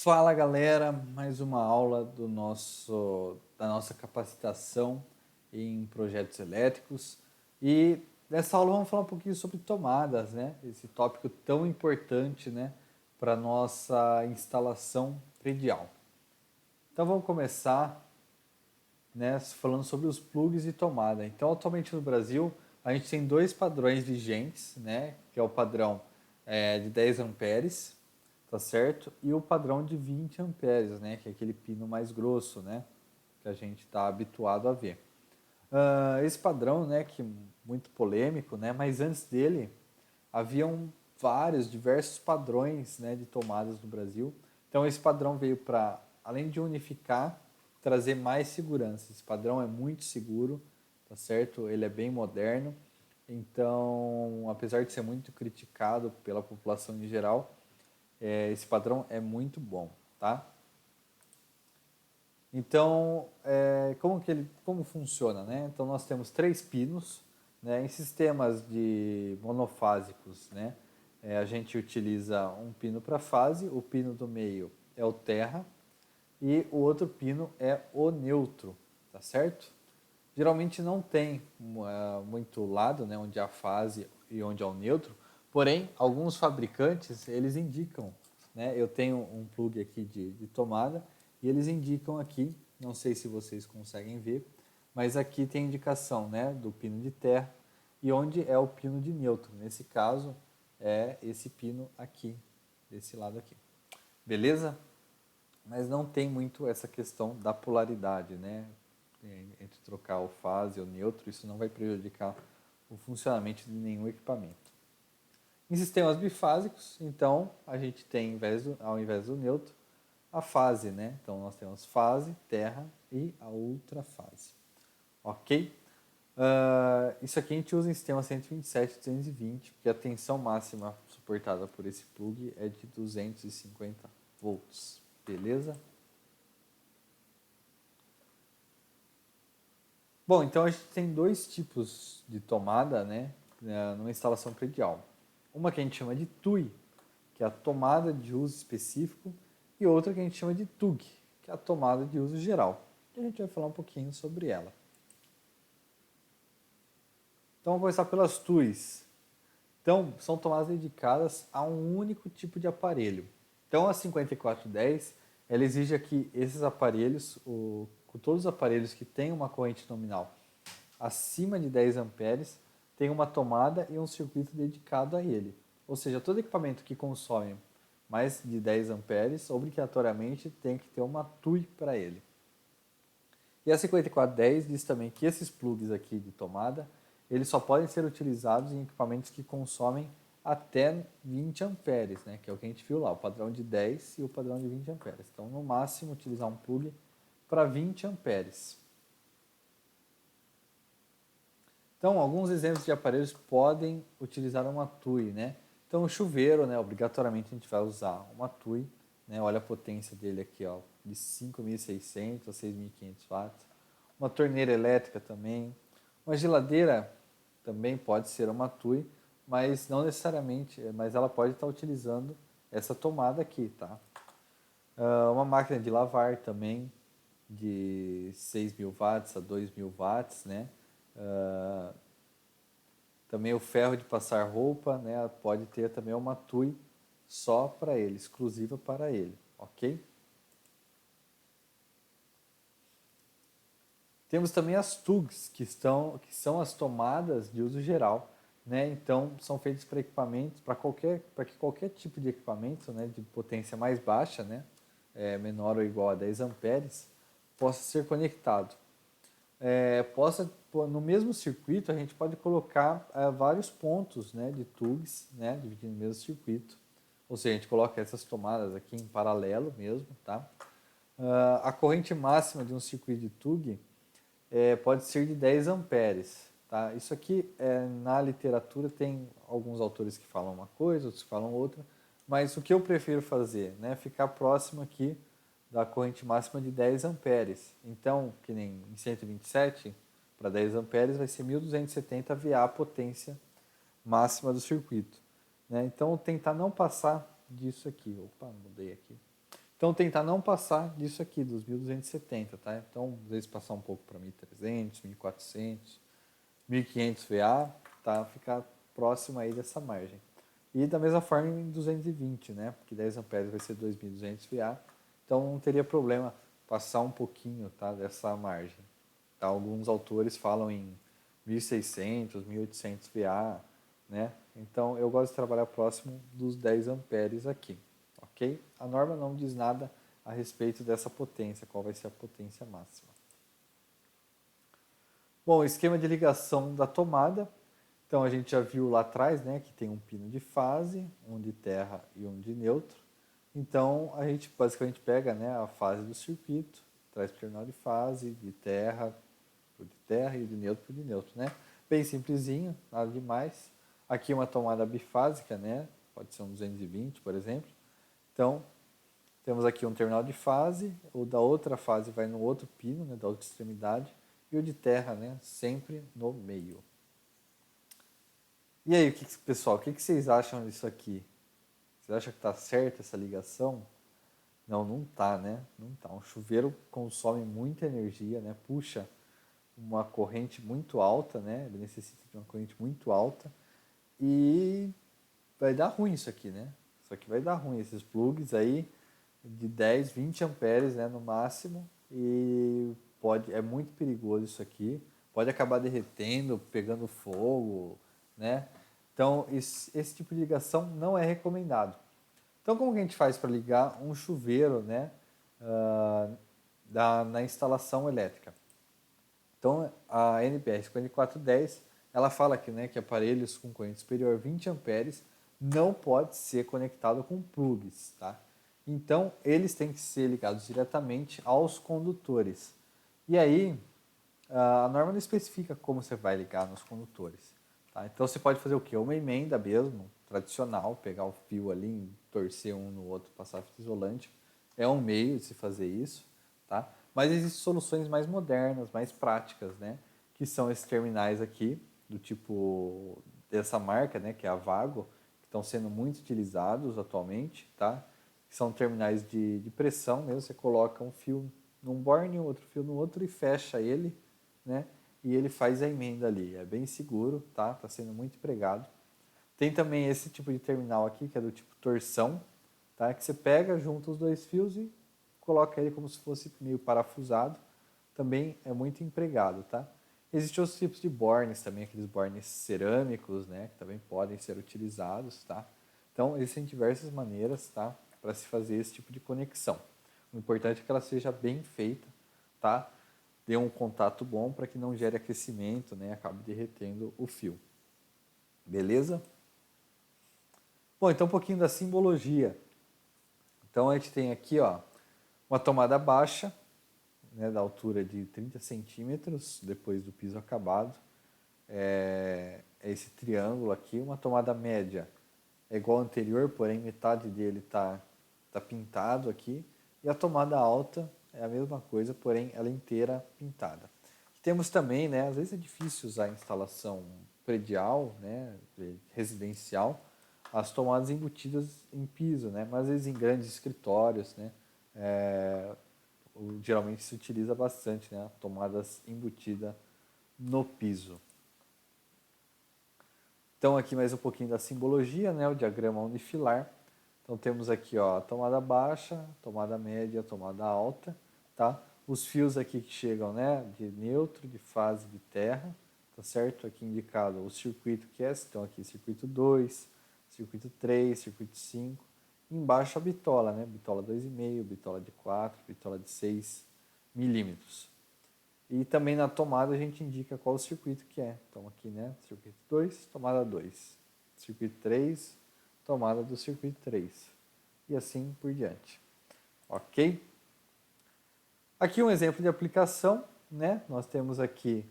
Fala galera, mais uma aula da nossa capacitação em projetos elétricos e nessa aula vamos falar um pouquinho sobre tomadas, né? Esse tópico tão importante, né, para nossa instalação predial. Então vamos começar, né, falando sobre os plugs de tomada. Então atualmente no Brasil a gente tem dois padrões vigentes, né, que é o padrão de 10 amperes, tá certo? E o padrão de 20 amperes, né? Que é aquele pino mais grosso, né? Que a gente está habituado a ver. Esse padrão, né? Que é muito polêmico, né? Mas antes dele, haviam diversos padrões, né? De tomadas no Brasil. Então esse padrão veio para, além de unificar, trazer mais segurança. Esse padrão é muito seguro, tá certo? Ele é bem moderno. Então, apesar de ser muito criticado pela população em geral, esse padrão é muito bom, tá? Então, como funciona, né? Então, nós temos três pinos, né? Em sistemas de monofásicos, né? A gente utiliza um pino para fase, o pino do meio é o terra e o outro pino é o neutro, tá certo? Geralmente não tem muito lado, né? Onde há fase e onde há o neutro, porém, alguns fabricantes, eles indicam, né? Eu tenho um plug aqui de tomada e eles indicam aqui, não sei se vocês conseguem ver, mas aqui tem indicação, né, do pino de terra e onde é o pino de neutro. Nesse caso, é esse pino aqui, desse lado aqui. Beleza? Mas não tem muito essa questão da polaridade, né? Entre trocar o fase e o neutro, isso não vai prejudicar o funcionamento de nenhum equipamento. Em sistemas bifásicos, então, a gente tem, ao invés do neutro, a fase, né? Então, nós temos fase, terra e a ultrafase. Ok? Isso aqui a gente usa em sistema 127 e 220, porque a tensão máxima suportada por esse plug é de 250 volts. Beleza? Bom, então a gente tem dois tipos de tomada, né, numa instalação predial. Uma que a gente chama de TUI, que é a tomada de uso específico, e outra que a gente chama de TUG, que é a tomada de uso geral. E a gente vai falar um pouquinho sobre ela. Então vamos começar pelas TUIs. Então, são tomadas dedicadas a um único tipo de aparelho. Então, a 5410, ela exige que esses aparelhos, todos os aparelhos que têm uma corrente nominal acima de 10 amperes, tem uma tomada e um circuito dedicado a ele. Ou seja, todo equipamento que consome mais de 10 amperes, obrigatoriamente tem que ter uma TUI para ele. E a 5410 diz também que esses plugs aqui de tomada, eles só podem ser utilizados em equipamentos que consomem até 20 amperes, né? Que é o que a gente viu lá, o padrão de 10 e o padrão de 20 amperes. Então, no máximo, utilizar um plug para 20 amperes. Então, alguns exemplos de aparelhos podem utilizar uma TUI, né? Então, o chuveiro, né? Obrigatoriamente a gente vai usar uma TUI, né? Olha a potência dele aqui, ó, de 5.600 a 6.500 watts. Uma torneira elétrica também. Uma geladeira também pode ser uma TUI, mas não necessariamente, mas ela pode estar utilizando essa tomada aqui, tá? Uma máquina de lavar também, de 6.000 watts a 2.000 watts, né? Também o ferro de passar roupa, né? Pode ter também uma TUI só para ele, exclusiva para ele, ok? Temos também as TUGs, que são as tomadas de uso geral, né? Então são feitas para equipamentos, para que qualquer tipo de equipamento, né, de potência mais baixa, né, menor ou igual a 10 amperes, possa ser conectado. No mesmo circuito a gente pode colocar vários pontos, né, de TUGs, né, dividindo o mesmo circuito. Ou seja, a gente coloca essas tomadas aqui em paralelo mesmo, tá? A corrente máxima de um circuito de TUG pode ser de 10 amperes. Tá? Isso aqui, na literatura, tem alguns autores que falam uma coisa, outros que falam outra, mas o que eu prefiro fazer, né, é ficar próximo aqui da corrente máxima de 10 amperes. Então, que nem em 127, para 10 amperes vai ser 1270 VA a potência máxima do circuito. Né? Então, tentar não passar disso aqui. Opa, mudei aqui. Então, tentar não passar disso aqui, dos 1270, tá? Então, às vezes passar um pouco para 1300, 1400, 1500 VA, tá? Ficar próximo aí dessa margem. E da mesma forma em 220, né? Porque 10 amperes vai ser 2200 VA. Então, não teria problema passar um pouquinho, tá? Dessa margem. Tá? Alguns autores falam em 1600, 1800 VA, né? Então, eu gosto de trabalhar próximo dos 10 amperes aqui, ok? A norma não diz nada a respeito dessa potência, qual vai ser a potência máxima. Bom, esquema de ligação da tomada. Então, a gente já viu lá atrás, né, que tem um pino de fase, um de terra e um de neutro. Então, a gente basicamente pega, né, a fase do circuito, traz para o terminal de fase, de terra e de neutro, né? Bem simplesinho, nada demais. Aqui uma tomada bifásica, né? Pode ser um 220, por exemplo. Então, temos aqui um terminal de fase, o da outra fase vai no outro pino, né, da outra extremidade, e o de terra, né, sempre no meio. E aí, pessoal, o que vocês acham disso aqui? Vocês acham que está certa essa ligação? Não, não tá, né? Não tá. Um chuveiro consome muita energia, né? Puxa uma corrente muito alta, né? Ele necessita de uma corrente muito alta e vai dar ruim isso aqui, né? Isso aqui vai dar ruim, esses plugs aí de 10, 20 amperes, né, no máximo, e é muito perigoso isso aqui, pode acabar derretendo, pegando fogo, né? Então, esse tipo de ligação não é recomendado. Então, como que a gente faz para ligar um chuveiro, né, na instalação elétrica? Então, a NBR 5410, ela fala aqui, né, que aparelhos com corrente superior a 20 amperes não pode ser conectado com plugs, tá? Então, eles têm que ser ligados diretamente aos condutores. E aí, a norma não especifica como você vai ligar nos condutores. Tá? Então, você pode fazer o quê? Uma emenda mesmo, tradicional, pegar o fio ali, torcer um no outro, passar fita isolante. É um meio de se fazer isso, tá? Mas existem soluções mais modernas, mais práticas, né? Que são esses terminais aqui, do tipo dessa marca, né? Que é a Vago, que estão sendo muito utilizados atualmente, tá? São terminais de pressão mesmo, você coloca um fio num borne, outro fio no outro e fecha ele, né? E ele faz a emenda ali. É bem seguro, tá? Está sendo muito empregado. Tem também esse tipo de terminal aqui, que é do tipo torção, tá? Que você pega, junta os dois fios e coloca ele como se fosse meio parafusado. Também é muito empregado, tá? Existem outros tipos de bornes também, aqueles bornes cerâmicos, né? Que também podem ser utilizados, tá? Então, existem diversas maneiras, tá? Para se fazer esse tipo de conexão. O importante é que ela seja bem feita, tá? Dê um contato bom para que não gere aquecimento, né? Acabe derretendo o fio. Beleza? Bom, então um pouquinho da simbologia. Então a gente tem aqui, ó, uma tomada baixa, né, da altura de 30 centímetros depois do piso acabado. É esse triângulo aqui. Uma tomada média é igual ao anterior, porém metade dele tá pintado aqui. E a tomada alta é a mesma coisa, porém ela é inteira pintada. Temos também, né, às vezes é difícil usar a instalação predial, né, residencial, as tomadas embutidas em piso, né, mas às vezes em grandes escritórios, né, geralmente se utiliza bastante, né, tomadas embutidas no piso. Então aqui mais um pouquinho da simbologia, né, o diagrama unifilar. Então temos aqui, ó, a tomada baixa, tomada média, tomada alta, tá? Os fios aqui que chegam, né, de neutro, de fase, de terra, tá certo? Aqui indicado o circuito que é, então aqui circuito 2, circuito 3, circuito 5. Embaixo a bitola, né? Bitola 2,5, bitola de 4, bitola de 6 milímetros. E também na tomada a gente indica qual o circuito que é. Então aqui, né, circuito 2, tomada 2. Circuito 3, tomada do circuito 3. E assim por diante. Ok? Aqui um exemplo de aplicação, né? Nós temos aqui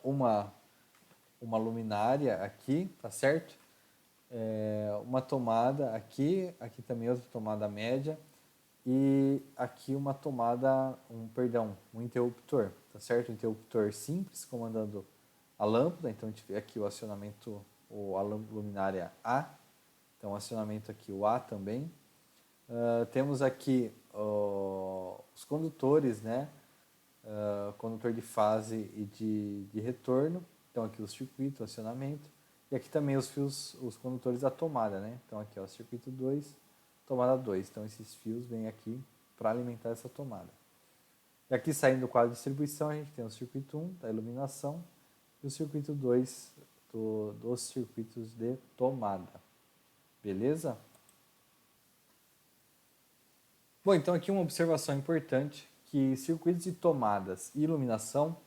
uma luminária aqui, tá certo? Uma tomada aqui, aqui também outra tomada média e aqui uma tomada, um interruptor, tá certo? Um interruptor simples comandando a lâmpada, então a gente vê aqui o acionamento, a luminária A, então acionamento aqui o A também, Temos aqui os condutores, né? Condutor de fase e de retorno. Então aqui o circuito, o acionamento. E aqui também os fios, os condutores da tomada, né? Então aqui ó, circuito 2, tomada 2. Então esses fios vêm aqui para alimentar essa tomada. E aqui saindo do quadro de distribuição, a gente tem o circuito 1 da iluminação e o circuito 2 dos circuitos de tomada. Beleza? Bom, então aqui uma observação importante, que circuitos de tomadas e iluminação,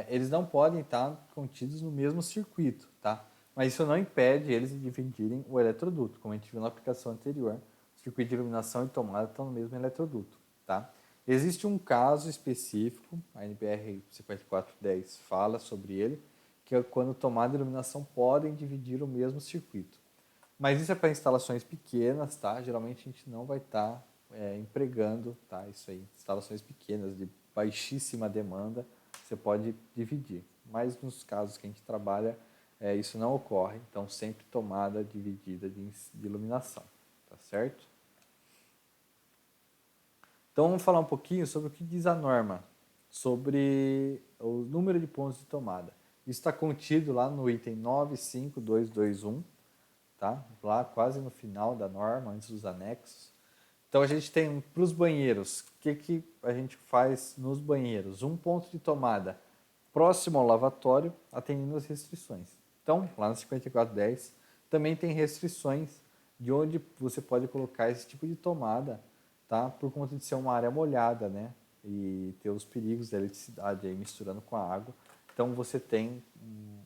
eles não podem estar contidos no mesmo circuito, tá? Mas isso não impede eles de dividirem o eletroduto, como a gente viu na aplicação anterior. O circuito de iluminação e tomada estão no mesmo eletroduto, tá? Existe um caso específico, a NBR 5410 fala sobre ele, que é quando tomada e iluminação podem dividir o mesmo circuito. Mas isso é para instalações pequenas, tá? Geralmente a gente não vai estar empregando, tá? Isso aí, instalações pequenas de baixíssima demanda, você pode dividir. Mas nos casos que a gente trabalha, isso não ocorre, então sempre tomada dividida de iluminação, tá certo? Então vamos falar um pouquinho sobre o que diz a norma, sobre o número de pontos de tomada. Isso está contido lá no item 95221, tá? Lá quase no final da norma, antes dos anexos. Então a gente tem para os banheiros, o que a gente faz nos banheiros? Um ponto de tomada próximo ao lavatório, atendendo as restrições. Então, lá no 5410 também tem restrições de onde você pode colocar esse tipo de tomada, tá? Por conta de ser uma área molhada, né? E ter os perigos da eletricidade aí misturando com a água. Então você tem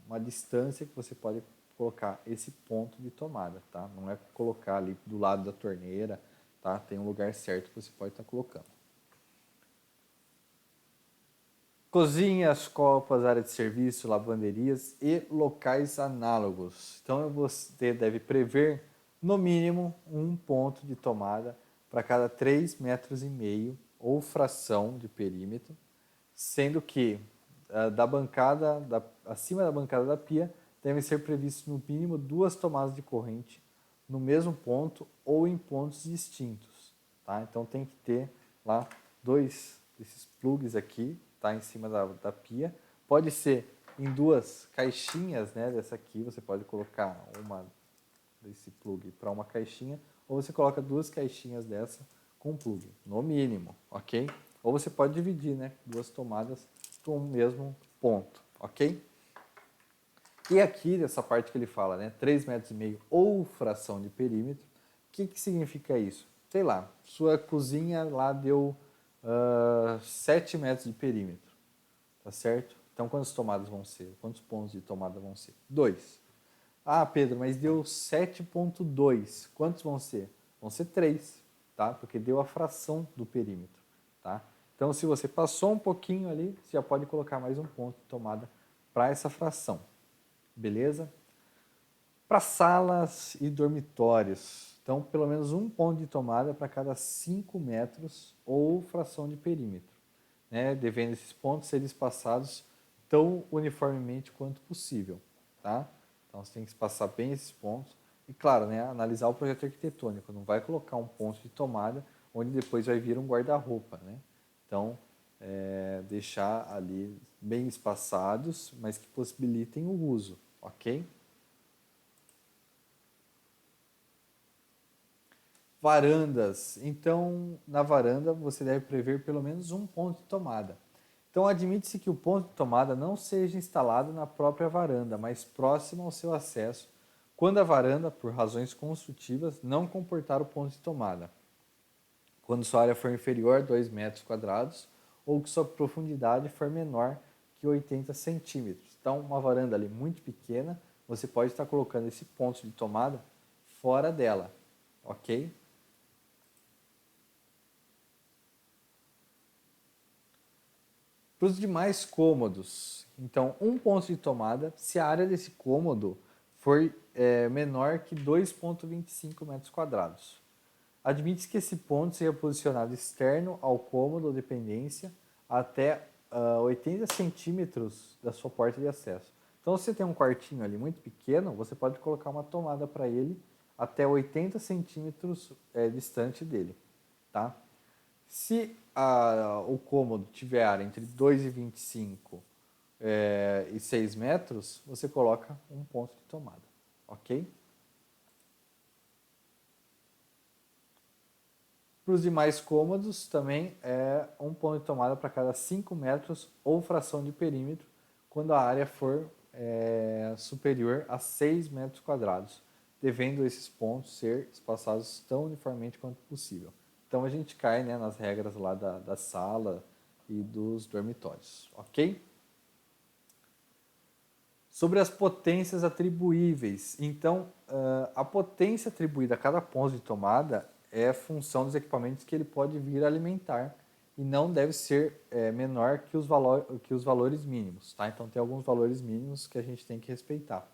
uma distância que você pode colocar esse ponto de tomada, tá? Não é colocar ali do lado da torneira, tá? Tem um lugar certo que você pode estar colocando. Cozinhas, copas, área de serviço, lavanderias e locais análogos. Então você deve prever no mínimo um ponto de tomada para cada 3,5 metros ou fração de perímetro, sendo que acima da bancada da pia devem ser previstos no mínimo 2 tomadas de corrente no mesmo ponto ou em pontos distintos. Tá? Então tem que ter lá 2 desses plugs aqui, tá, em cima da pia. Pode ser em 2 caixinhas, né, dessa aqui, você pode colocar uma desse plug para uma caixinha, ou você coloca 2 caixinhas dessa com plug, no mínimo, ok? Ou você pode dividir, né, 2 tomadas com o mesmo ponto, ok? E aqui, nessa parte que ele fala, né, 3,5 metros ou fração de perímetro, o que significa isso? Sei lá, sua cozinha lá deu 7 metros de perímetro, tá certo? Então, quantas tomadas vão ser? Quantos pontos de tomada vão ser? 2. Ah, Pedro, mas deu 7,2. Quantos vão ser? Vão ser 3, tá? Porque deu a fração do perímetro, tá? Então, se você passou um pouquinho ali, você já pode colocar mais um ponto de tomada para essa fração, beleza? Para salas e dormitórios, então, pelo menos um ponto de tomada para cada 5 metros ou fração de perímetro, né? Devendo esses pontos ser espaçados tão uniformemente quanto possível, tá? Então, você tem que espaçar bem esses pontos. E, claro, né, analisar o projeto arquitetônico. Não vai colocar um ponto de tomada onde depois vai vir um guarda-roupa, né? Então, deixar ali bem espaçados, mas que possibilitem o uso, ok? Varandas. Então, na varanda, você deve prever pelo menos um ponto de tomada. Então, admite-se que o ponto de tomada não seja instalado na própria varanda, mas próximo ao seu acesso, quando a varanda, por razões construtivas, não comportar o ponto de tomada. Quando sua área for inferior a 2 metros quadrados ou que sua profundidade for menor que 80 centímetros. Então, uma varanda ali muito pequena, você pode estar colocando esse ponto de tomada fora dela, ok? Para os demais cômodos, então, um ponto de tomada, se a área desse cômodo for menor que 2,25 metros quadrados. Admite-se que esse ponto seja posicionado externo ao cômodo ou dependência até 80 centímetros da sua porta de acesso. Então, se você tem um quartinho ali muito pequeno, você pode colocar uma tomada para ele até 80 centímetros distante dele, tá? Se o cômodo tiver área entre 2,25 e 6 metros, você coloca um ponto de tomada, ok? Para os demais cômodos, também é um ponto de tomada para cada 5 metros ou fração de perímetro, quando a área for superior a 6 metros quadrados, devendo esses pontos ser espaçados tão uniformemente quanto possível. Então a gente cai, né, nas regras lá da sala e dos dormitórios, ok? Sobre as potências atribuíveis. Então, a potência atribuída a cada ponto de tomada é função dos equipamentos que ele pode vir a alimentar e não deve ser menor que os valores mínimos, tá? Então, tem alguns valores mínimos que a gente tem que respeitar.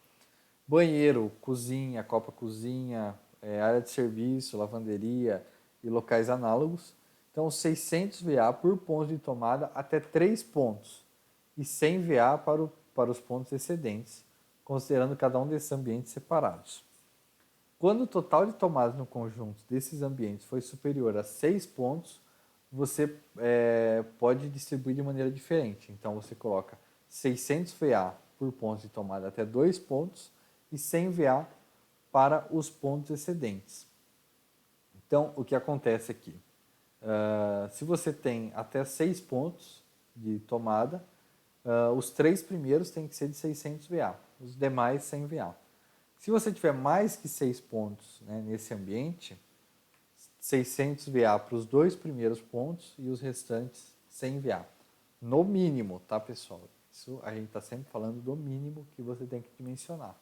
Banheiro, cozinha, copa-cozinha, área de serviço, lavanderia e locais análogos. Então, 600 VA por ponto de tomada até 3 pontos e 100 VA para os pontos excedentes, considerando cada um desses ambientes separados. Quando o total de tomadas no conjunto desses ambientes foi superior a 6 pontos, você pode distribuir de maneira diferente. Então, você coloca 600 VA por ponto de tomada até 2 pontos e 100 VA para os pontos excedentes. Então, o que acontece aqui? Se você tem até 6 pontos de tomada, os 3 primeiros têm que ser de 600 VA, os demais 100 VA. Se você tiver mais que 6 pontos, né, nesse ambiente, 600 VA para os 2 primeiros pontos e os restantes 100 VA. No mínimo, tá, pessoal? Isso a gente está sempre falando do mínimo que você tem que dimensionar.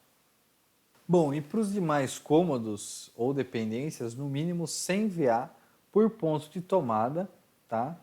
Bom, e para os demais cômodos ou dependências, no mínimo 100 VA por ponto de tomada, tá?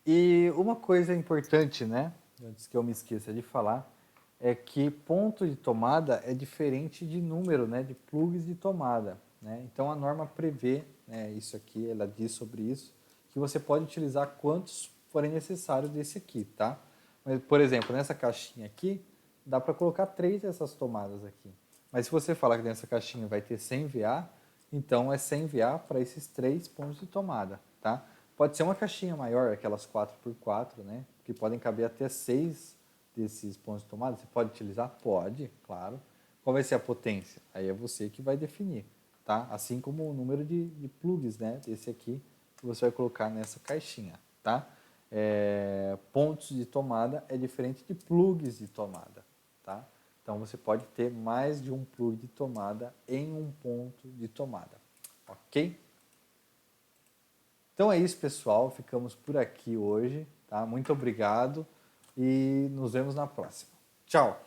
E uma coisa importante, né, antes que eu me esqueça de falar, é que ponto de tomada é diferente de número, né, de plugs de tomada, né? Então a norma prevê, né, isso aqui, ela diz sobre isso, que você pode utilizar quantos forem necessários desse aqui, tá? Mas, por exemplo, nessa caixinha aqui, dá para colocar 3 dessas tomadas aqui. Mas se você falar que nessa caixinha vai ter 100 VA, então é 100 VA para esses 3 pontos de tomada, tá? Pode ser uma caixinha maior, aquelas 4x4, né? Que podem caber até 6 desses pontos de tomada. Você pode utilizar? Pode, claro. Qual vai ser a potência? Aí é você que vai definir, tá? Assim como o número de plugs, né? Esse aqui que você vai colocar nessa caixinha, tá? Pontos de tomada é diferente de plugs de tomada, tá? Então você pode ter mais de um plug de tomada em um ponto de tomada, ok? Então é isso, pessoal. Ficamos por aqui hoje, tá? Muito obrigado e nos vemos na próxima. Tchau!